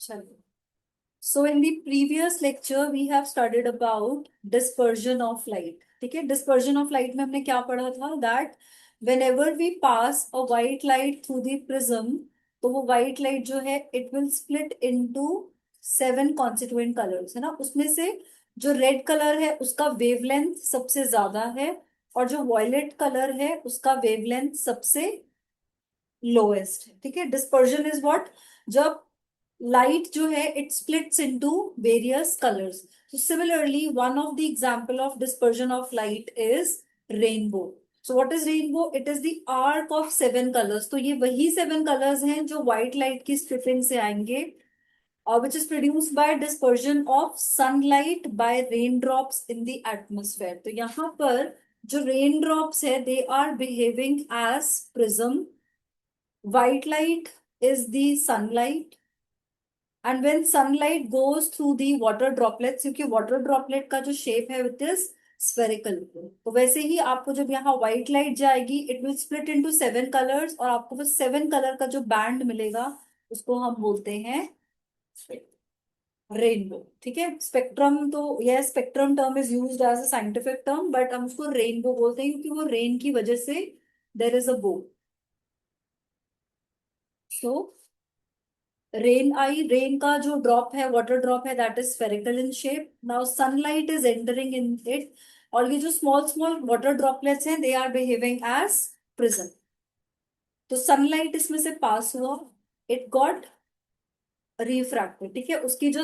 चलो. So in the previous lecture we have studied about dispersion of light. ठीक है, dispersion of light में हमने क्या पढ़ा था? That whenever we pass a white light through the prism, तो वो white light जो है it will split into 7 constituent colors, है ना. उसमें से जो red color है उसका wavelength सबसे ज्यादा है, और जो violet color है उसका wavelength सबसे लोएस्ट है. ठीक है, डिस्पर्जन इज व्हाट, जब लाइट जो है it splits into various colours. so similarly one of the example of dispersion of light is rainbow. so what is rainbow? it is the arc of 7 colors. तो ये वही 7 colors हैं जो white light की striping से आएंगे, which is produced by dispersion of sunlight by raindrops in the atmosphere. तो यहाँ पर जो raindrops है they are behaving as prism. White light is the sunlight, and when sunlight goes through the water droplets, क्योंकि water droplet का जो shape है it is spherical, तो वैसे ही आपको जब यहाँ white light जाएगी it will split into 7 colors, और आपको वो 7 color का जो band मिलेगा उसको हम बोलते हैं रेनबो. ठीक है, स्पेक्ट्रम तो यह spectrum term is used as a scientific term, but हम उसको रेनबो बोलते हैं क्योंकि वो रेन की वजह से देर इज अ बो. सो रेन का जो ड्रॉप है, वाटर ड्रॉप है, that is spherical in shape. Now sunlight is entering in it, और ये जो स्मॉल स्मॉल वाटर ड्रॉपलेट्स हैं they are behaving as prism. तो सनलाइट इसमें से पास हुआ, इट गॉट रिफ्रैक्टेड. ठीक है, उसकी जो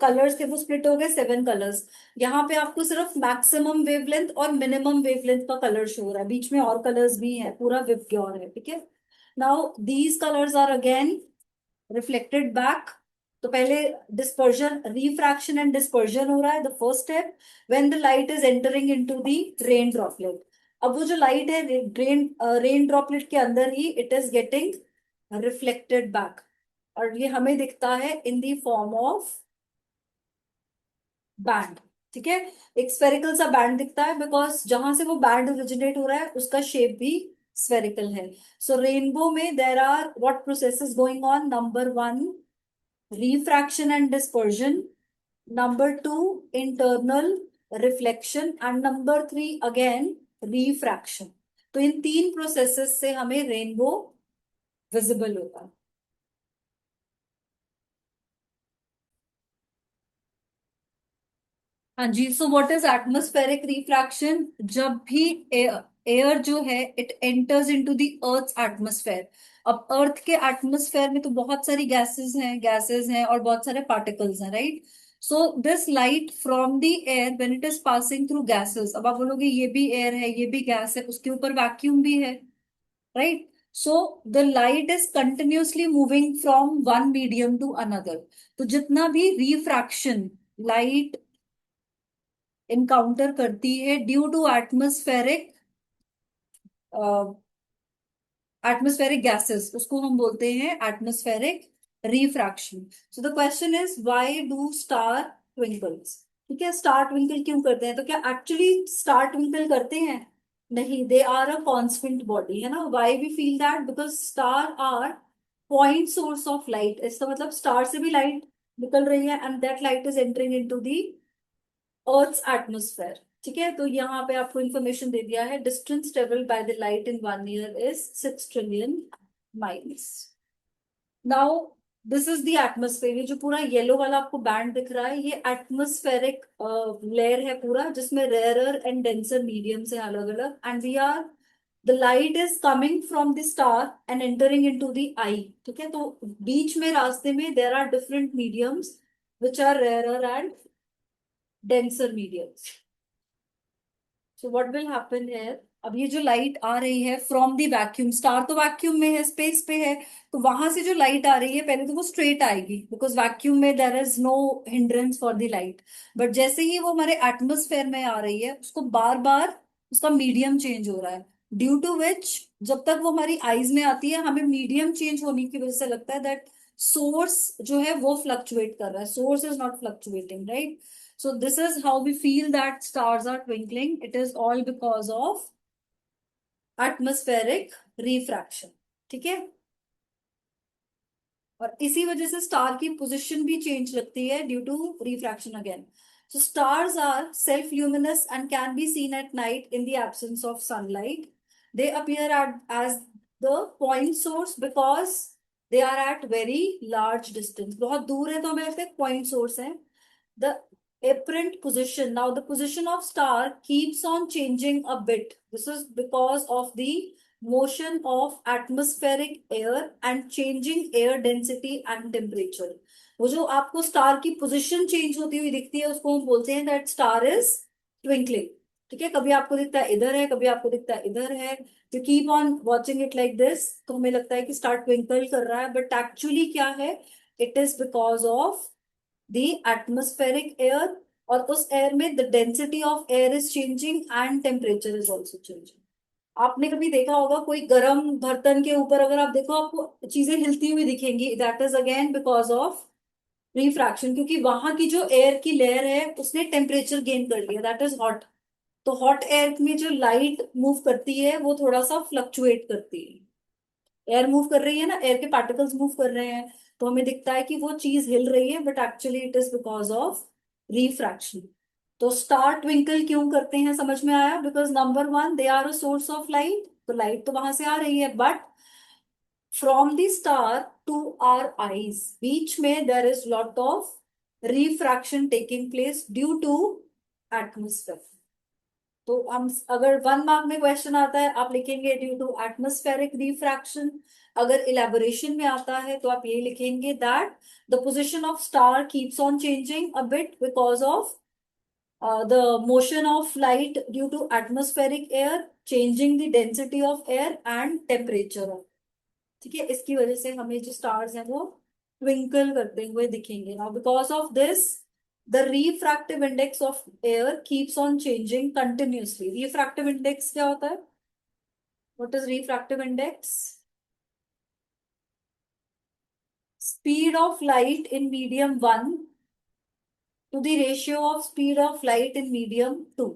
कलर्स थे वो स्प्लिट हो गए 7 कलर्स. यहाँ पे आपको सिर्फ मैक्सिमम वेवलेंथ और मिनिमम वेवलेंथ का कलर शो हो रहा है, बीच में और कलर्स भी हैं, पूरा विबग्योर है. ठीक है, now these colours are again reflected back. तो पहले डिस्पर्जन, रिफ्रैक्शन एंड डिस्पर्जन हो रहा है, the first step when the light is entering into the rain droplet. अब वो जो लाइट है रेन ड्रॉपलेट के अंदर ही it is getting reflected back, और ये हमें दिखता है in the form of band. ठीक है, एक स्फेरिकल सा बैंड दिखता है बिकॉज जहां से वो बैंड ओरिजिनेट हो रहा है उसका शेप भी स्फेरिकल है. सो रेनबो में there are what processes going on? Number 1, refraction and dispersion. Number 2, internal reflection. And number 3, again refraction. तो इन 3 प्रोसेसेस से हमें रेनबो विजिबल होगा. हाँ जी, so what is atmospheric refraction? जब भी एयर जो है it enters into the earth atmosphere. अब अर्थ के एटमॉस्फेयर में तो बहुत सारी गैसेस हैं और बहुत सारे पार्टिकल्स हैं, right. So this light from the air when it is passing through gases, अब आप बोलोगे ये भी एयर है ये भी गैस है, उसके ऊपर वैक्यूम भी है, right. So the light is continuously moving from one medium to another. तो जितना भी रिफ्रैक्शन लाइट इनकाउंटर करती है ड्यू टू एटमॉस्फेरिक गैसेस, उसको हम बोलते हैं atmospheric refraction. So the question is why do star twinkles? ठीक है, स्टार ट्विंकल क्यों करते हैं? तो क्या एक्चुअली स्टार ट्विंकल करते हैं? नहीं, they are a constant body, है ना. Why we feel that? Because star are point source of light. इसका मतलब स्टार से भी लाइट निकल रही है and that light is entering into the earth atmosphere. ठीक है, तो यहाँ पे आपको इंफॉर्मेशन दे दिया है. Distance travelled by the light in 1 year is 6 trillion miles. Now this is the atmosphere. ये जो पूरा येलो वाला आपको बैंड दिख रहा है ये एटमोस्फेरिक लेयर है पूरा, जिसमें रेयरर एंड डेंसर मीडियम्स है अलग अलग. And we are the light is coming from the star and entering into the eye. ठीक है, तो बीच में रास्ते में there are different mediums which are rarer and denser mediums. So what will happen here? अब ये जो लाइट आ रही है फ्रॉम द वैक्यूम, स्टार तो वैक्यूम में है, स्पेस पे है, तो वहां से जो लाइट आ रही है पहले तो वो स्ट्रेट आएगी बिकॉज वैक्यूम में there is no hindrance for the light. But जैसे ही वो हमारे एटमोस्फेयर में आ रही है उसको बार बार उसका मीडियम चेंज हो रहा है, ड्यू टू विच जब तक वो हमारी आईज में आती है हमें मीडियम चेंज होने की वजह से लगता है दैट सोर्स जो है वो फ्लक्चुएट कर रहा है. Source is not fluctuating, right. So this is how we feel that stars are twinkling. It is all because of atmospheric refraction. ठीक है. और इसी वजह से स्टार की पोजीशन भी चेंज लगती है due to refraction again. So stars are self-luminous and can be seen at night in the absence of sunlight. They appear as the point source because they are at very large distance. बहुत दूर है तो हमें लगता है point source है. The apparent position. Now the position of star keeps on changing a bit. This is because of the motion of atmospheric air and changing air density and temperature. वो जो आपको स्टार की position change होती हुई दिखती है उसको हम बोलते हैं दैट स्टार इज ट्विंकलिंग. ठीक है, कभी आपको दिखता है इधर है, कभी आपको दिखता है इधर है. तो keep on watching it like this तो हमें लगता है कि स्टार ट्विंकल कर रहा है, बट एक्चुअली क्या है, it is because of the atmospheric air. और उस एयर में the density of air is changing and temperature is also changing. आपने कभी देखा होगा कोई गर्म बर्तन के ऊपर अगर आप देखो आपको चीजें हिलती हुई दिखेंगी, that is again because of refraction, क्योंकि वहां की जो एयर की लेयर है उसने टेम्परेचर गेन कर लिया, दैट इज हॉट. तो हॉट एयर में जो लाइट मूव करती है वो थोड़ा सा फ्लक्चुएट करती है. एयर मूव कर रही है ना, एयर के पार्टिकल्स मूव कर रहे हैं तो हमें दिखता है कि वो चीज हिल रही है, but actually it is because of refraction. तो स्टार ट्विंकल क्यों करते हैं समझ में आया, because number one they are a source of light, तो लाइट तो वहां से आ रही है, but from the star to our eyes बीच में there is lot of refraction taking place due to atmosphere. तो हम अगर 1 मार्क में क्वेश्चन आता है आप लिखेंगे ड्यू टू एटमोस्फेरिक रिफ्रैक्शन. अगर इलेबोरेशन में आता है तो आप ये लिखेंगे that the position of star keeps on changing a bit because of the motion of light due to atmospheric air changing the density of air and temperature of. ठीक है, इसकी वजह से हमें जो स्टार्स हैं वो ट्विंकल करते हुए दिखेंगे. Now because of this the refractive index of air keeps on changing continuously. Refractive index क्या होता है? What is refractive index? Speed of light in medium 1 to the ratio of speed of light in medium 2.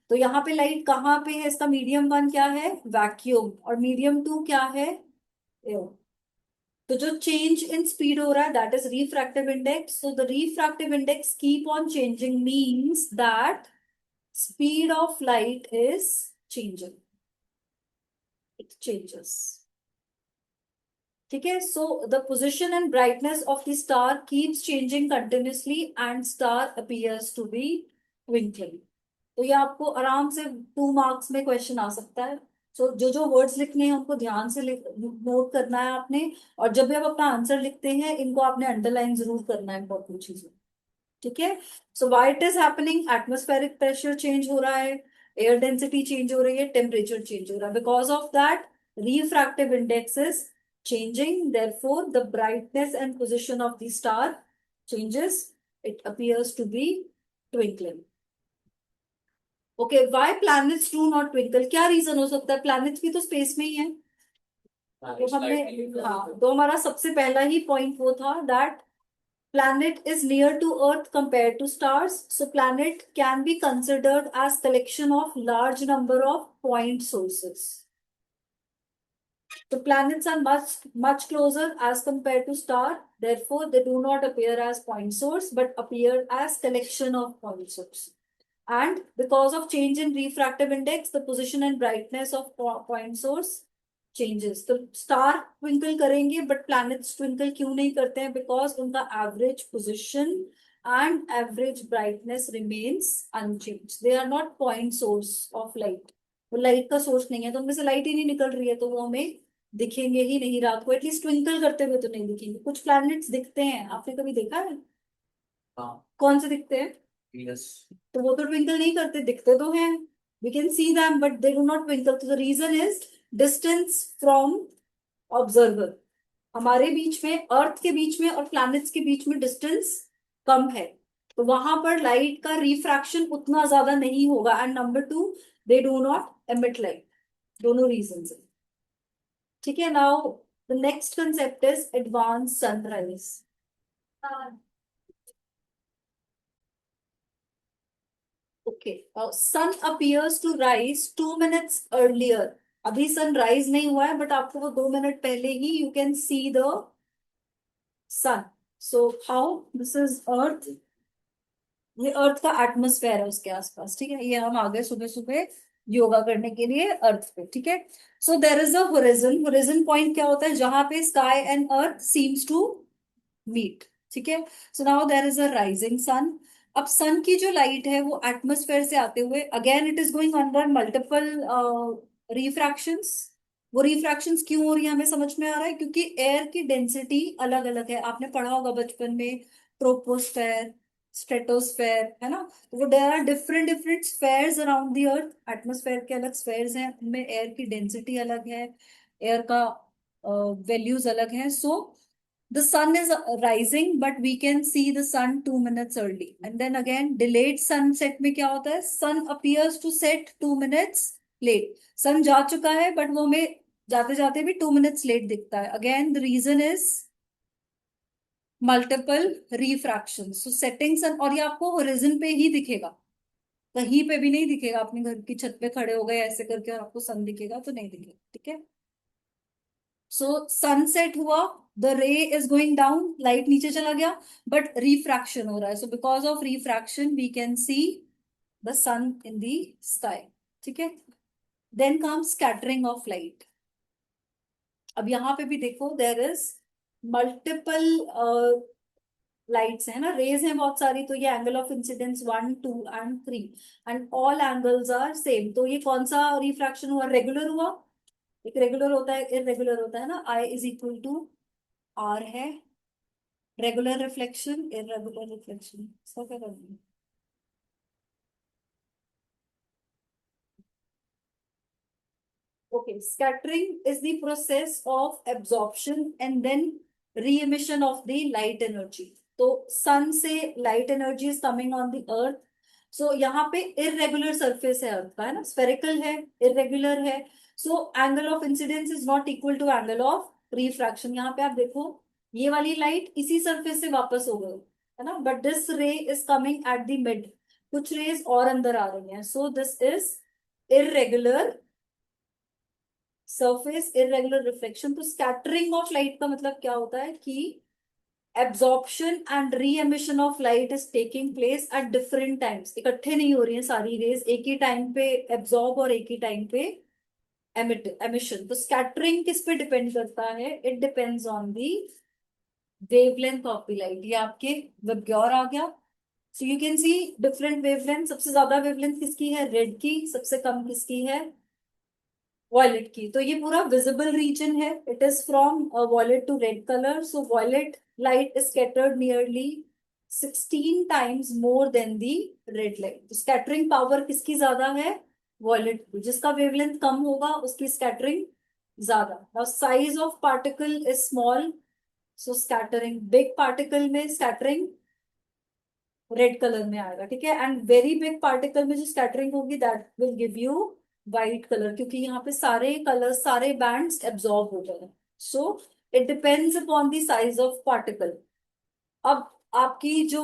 तो यहाँ पे light कहाँ पे है, इसका मीडियम 1 क्या है, वैक्यूम, और मीडियम 2 क्या है, एयर. तो जो चेंज इन स्पीड हो रहा है that is refractive index. So the refractive index keep on changing means that speed of light is changing, it changes. ठीक है, so the position and brightness of the star keeps changing continuously and star appears to be twinkling. तो ये आपको आराम से 2 marks में question आ सकता है. सो जो वर्ड्स लिखने हैं उनको ध्यान से नोट करना है आपने, और जब भी आप अपना आंसर लिखते हैं इनको आपने अंडरलाइन जरूर करना है इंपॉर्टेंट चीजें. ठीक है, so why it is happening, atmospheric pressure change हो रहा है, एयर डेंसिटी चेंज हो रही है, टेम्परेचर चेंज हो रहा है, because of that refractive index is changing, therefore the brightness and position of the star changes, it appears to be twinkling. Okay, why planets do not twinkle, क्या reason हो सकता है, planets भी तो space में ही है. तो हमने, हाँ, तो हमारा सबसे पहला ही पॉइंट वो था that planet is near to earth compared to stars, so planet can be considered as collection of large number of point sources. So planets are much closer as compared to star, therefore they do not appear as point source but appear as collection of point source. And because of change in refractive index, the position and brightness of point source changes. तो star twinkle करेंगे but planets twinkle क्यों नहीं करते हैं, because उनका average position and average brightness remains unchanged. They are not point source of light. वो light का source नहीं है, तो उनमें से लाइट ही नहीं निकल रही है तो वो हमें दिखेंगे ही नहीं रात को, एटलीस्ट ट्विंकल करते हुए तो नहीं दिखेंगे. कुछ प्लैनेट्स दिखते हैं, आपने कभी देखा है? हाँ. कौन से दिखते हैं? Yes. तो वो तो ट्विंकल नहीं करते, दिखते तो हैं, we can see them but they do not twinkle. तो the reason is distance from observer. हमारे बीच में, अर्थ के बीच में और प्लैनेट्स के बीच में डिस्टेंस कम है, तो वहां पर लाइट का रिफ्रैक्शन उतना ज्यादा नहीं होगा. And number 2, they do not emit light. दोनों रीजन है. ठीक है, now the next concept is advance sunrise. Okay, sun appears to rise 2 minutes earlier. अभी सन राइज नहीं हुआ है बट आपको वो 2 मिनट पहले ही you can see the sun. So how this is earth. ये अर्थ का एटमोस्फेयर है उसके आसपास, ठीक है. ये हम आ गए सुबह सुबह योगा करने के लिए अर्थ पे, ठीक है. So there is a horizon. Horizon point क्या होता है? जहां पे sky and earth seems to meet, ठीक है. So now there is a rising sun. अब सन की जो लाइट है वो एटमोस्फेयर से आते हुए again it is going under multiple refractions. वो रिफ्रैक्शंस क्यों हो रही है हमें समझ में आ रहा है, क्योंकि एयर की डेंसिटी अलग अलग है. आपने पढ़ा होगा बचपन में ट्रोपोस्फेयर, स्ट्रेटोस्फेयर, है ना. तो वो there are different different spheres around the earth. Atmosphere के अलग स्फेयर्स हैं, उनमें एयर की डेंसिटी अलग है, एयर का वैल्यूज अलग हैं. सो the sun is rising but we can see the sun 2 minutes early, and then again delayed sunset में क्या होता है? sun appears to set 2 minutes late. sun जा चुका है but वो हमें जाते जाते भी 2 minutes late दिखता है. again the reason is multiple refractions. so setting sun, और ये आपको horizon पे ही दिखेगा, कहीं पे भी नहीं दिखेगा. अपने घर की छत पे खड़े हो गए ऐसे करके और आपको सन दिखेगा तो नहीं दिखेगा, ठीक है. सो सनसेट हुआ, the ray is going down, light नीचे चला गया, बट रिफ्रैक्शन हो रहा है. So because of refraction we can see the sun in the sky, ठीक है. Then come scattering of light. अब यहाँ पे भी देखो देर इज मल्टीपल लाइट्स है ना, रेज है बहुत सारी. तो ये angle of incidence 1, 2 and 3 and all angles are same. तो ये कौन सा रिफ्रैक्शन हुआ? रेगुलर हुआ. एक रेगुलर होता है, इरेगुलर होता है ना. I is equal to are है. रेगुलर रिफ्लेक्शन, इरेगुलर रिफ्लेक्शन, इसका क्या करना है? Okay, scattering is the process of absorption and then re-emission of the light energy. तो sun से light energy is coming on the earth. So यहाँ पे irregular surface है अर्थ का, है ना, spherical है, irregular है. So angle of incidence is not equal to angle of refraction. यहाँ पे आप देखो ये वाली लाइट इसी सरफेस से वापस हो गई, है ना, बट दिस रे is coming at the mid. कुछ रेज और अंदर आ रही हैं. So this is irregular surface, irregular reflection. तो स्कैटरिंग ऑफ लाइट का मतलब क्या होता है कि absorption and re emission of light is taking place at different times. इकट्ठे नहीं हो रही है सारी रेज एक ही टाइम पे एब्जॉर्ब और एक ही टाइम पे एमिट, एमिशन. तो स्कैटरिंग किस पे डिपेंड करता है? It depends on the wavelength of the light. ये आपके विबग्योर आ गया. So you can see different wavelength. सबसे ज्यादा वेवलेंथ किसकी है? रेड की. सबसे कम किसकी है? वॉयलेट की. तो ये पूरा विजिबल रीजन है. It is from violet to red colour. So violet light is scattered nearly 16 times more than the red light. तो स्कैटरिंग पावर किसकी ज्यादा है? वॉयलेट की. जिसका वेवलेंथ कम होगा उसकी स्कैटरिंग ज्यादा. Now size of particle is small, so scattering. Big particle में स्कैटरिंग रेड कलर में आएगा, ठीक है. एंड वेरी बिग पार्टिकल में जो स्कैटरिंग होगी that will give you white colour, क्योंकि यहाँ पे सारे कलर, सारे बैंड्स एब्जॉर्ब हो गए. So it depends upon the size of particle. अब आपकी जो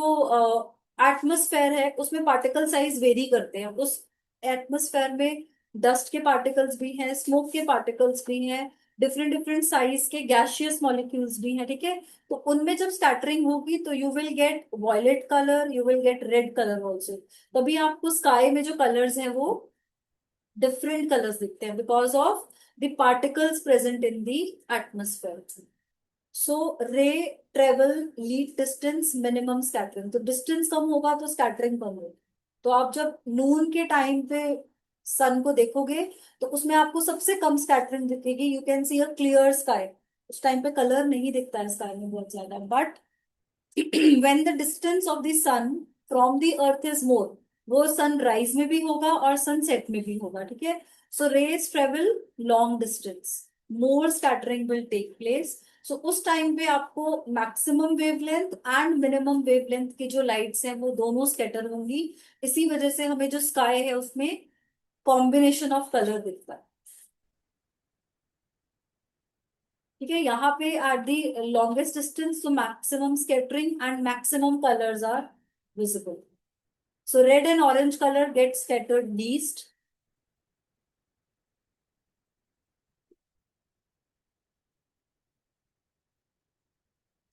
एटमोस्फेयर है उसमें पार्टिकल साइज वेरी करते हैं. उस एटमोस्फेयर में डस्ट के पार्टिकल्स भी हैं, स्मोक के पार्टिकल्स भी हैं, डिफरेंट डिफरेंट साइज के गैसियस मॉलिक्यूल्स भी हैं, ठीक है. तो उनमें जब स्कैटरिंग होगी तो you will get violet colour, you will get red colour also. तभी आपको स्काई में जो कलर्स हैं वो डिफरेंट कलर्स दिखते हैं because of the particles present in the atmosphere. So ray travel least distance minimum scattering. तो डिस्टेंस कम होगा तो स्कैटरिंग कम होगी. तो आप जब नून के टाइम पे सन को देखोगे तो उसमें आपको सबसे कम स्कैटरिंग दिखेगी. You can C a clear sky. उस टाइम पे कलर नहीं दिखता है स्काई में बहुत ज्यादा. But when the distance of the sun from the earth is more, वो सनराइज में भी होगा और सनसेट में भी होगा, ठीक है. So rays travel long distance, more scattering will take place. So उस टाइम पे आपको maximum wavelength and minimum wavelength की जो लाइट्स हैं वो दोनों स्कैटर होंगी. इसी वजह से हमें जो स्काई है उसमें कॉम्बिनेशन ऑफ कलर दिखता है, ठीक है. यहाँ पे एट द लॉन्गेस्ट डिस्टेंस तो maximum scattering and maximum colours are visible. So red and orange color get scattered least.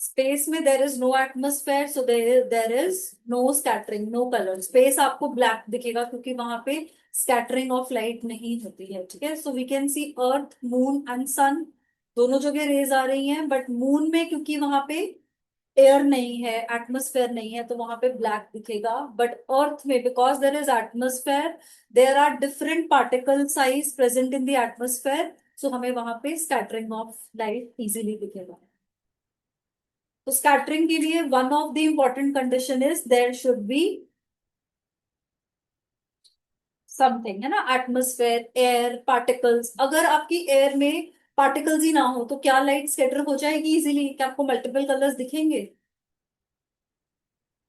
Space में there is no atmosphere, so there is no scattering, no colour. Space आपको black दिखेगा क्योंकि वहां पे scattering of light नहीं होती है, ठीक है। So we can see earth, moon and sun, दोनों जगह रेज आ रही हैं, बट मून में क्योंकि वहां पे एयर नहीं है, एटमोस्फेयर नहीं है, तो वहां पे ब्लैक दिखेगा। बट अर्थ में because there is atmosphere, there are different particle size present in the atmosphere, so हमें वहां पे स्कैटरिंग ऑफ लाइट इजीली दिखेगा। तो स्कैटरिंग के लिए one of the important condition is there should be something, है ना, एटमोस्फेयर, एयर, पार्टिकल्स। अगर आपकी एयर में पार्टिकल्स ही ना हो तो क्या लाइट स्कैटर हो जाएगी इजीली? क्या आपको मल्टीपल कलर्स दिखेंगे?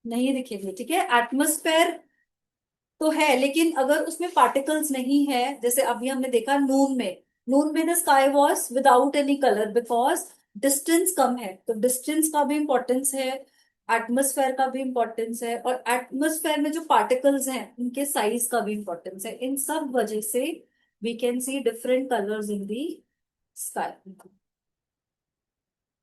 नहीं दिखेंगे, ठीक है। एटमोस्फेयर तो है, लेकिन अगर उसमें पार्टिकल्स नहीं है, जैसे अभी हमने देखा नून में, नून में the sky was without any colour because distance कम है। तो डिस्टेंस का भी इंपॉर्टेंस है, एटमोस्फेयर का भी इंपॉर्टेंस है, और एटमोस्फेयर में जो पार्टिकल्स हैं उनके साइज का भी इंपॉर्टेंस है। इन सब वजह से we can see different colours in the sky.